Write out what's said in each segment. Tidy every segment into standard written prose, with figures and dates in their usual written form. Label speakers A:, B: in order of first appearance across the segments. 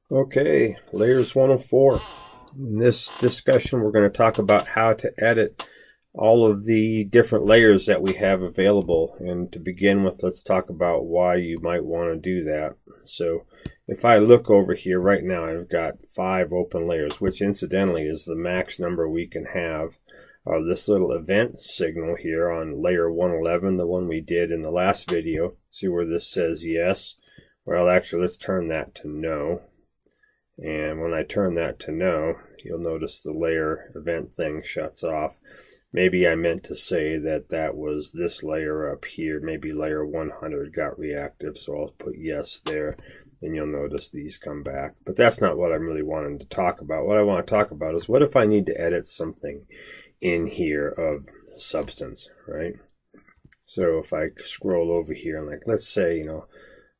A: Okay, layers 104. In this discussion, we're going to talk about how to edit all of the different layers that we have available. And to begin with, let's talk about why you might want to do that. So if I look over here right now, I've got 5 open layers, which incidentally is the max number we can have. This little event signal here on layer 111, the one we did in the last video. See where this says yes? Well, actually, let's turn that to no. And when I turn that to no, you'll notice the layer event thing shuts off. Maybe I meant to say that that was this layer up here. Maybe layer 100 got reactive, so I'll put yes there, and you'll notice these come back. But that's not what I'm really wanting to talk about. What I want to talk about is what if I need to edit something in here of substance, right? So if I scroll over here and let's say,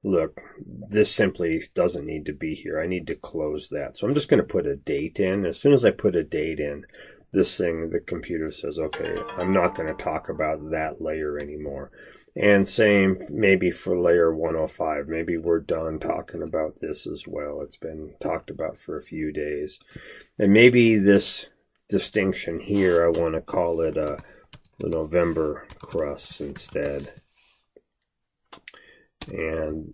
A: look, this simply doesn't need to be here. I need to close that. So I'm just going to put a date in. As soon as I put a date in, the computer says, okay, I'm not going to talk about that layer anymore. And same maybe for layer 105. Maybe we're done talking about this as well. It's been talked about for a few days. And maybe this distinction here, I want to call it the November crusts instead. And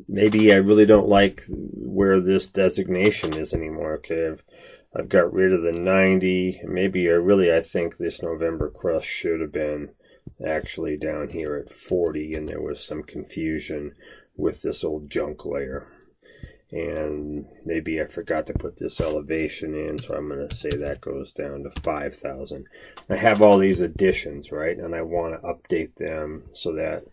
A: maybe I really don't like where this designation is anymore. Okay, I've got rid of the 90. Maybe I think this November crust should have been actually down here at 40, and there was some confusion with this old junk layer. And maybe I forgot to put this elevation in, so I'm going to say that goes down to 5,000. I have all these additions, right? And I want to update them so that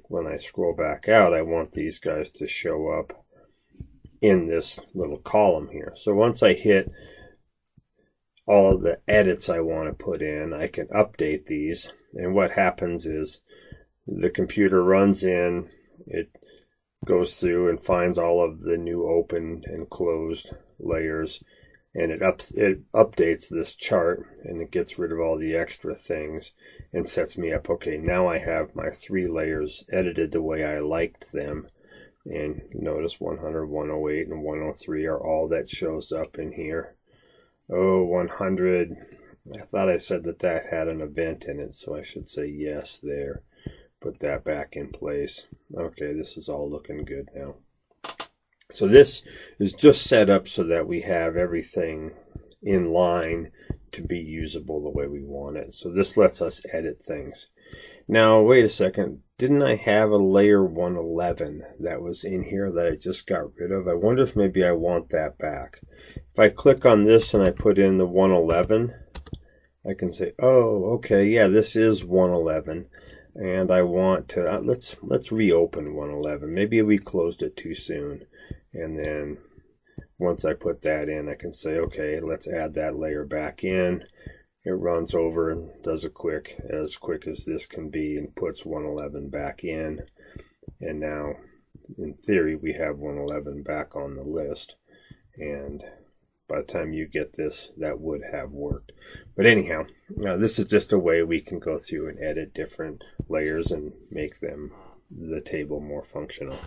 A: when I scroll back out, I want these guys to show up in this little column here. So once I hit all of the edits I want to put in, I can update these. And what happens is the computer runs in, it goes through and finds all of the new open and closed layers, and it updates this chart, and it gets rid of all the extra things and sets me up. Okay, now I have my 3 layers edited the way I liked them. And notice 100, 108, and 103 are all that shows up in here. Oh, 100, I thought I said that had an event in it, so I should say yes there. Put that back in place. Okay, this is all looking good now. So this is just set up so that we have everything in line to be usable the way we want it. So this lets us edit things. Now, wait a second. Didn't I have a layer 111 that was in here that I just got rid of? I wonder if maybe I want that back. If I click on this and I put in the 111, I can say, oh, okay, yeah, this is 111. And I want to, let's reopen 111. Maybe we closed it too soon. And then once I put that in, I can say, okay, let's add that layer back in. It runs over and does as quick as this can be, and puts 111 back in. And now, in theory, we have 111 back on the list. And by the time you get this, that would have worked. But anyhow, this is just a way we can go through and edit different layers and make them the table more functional.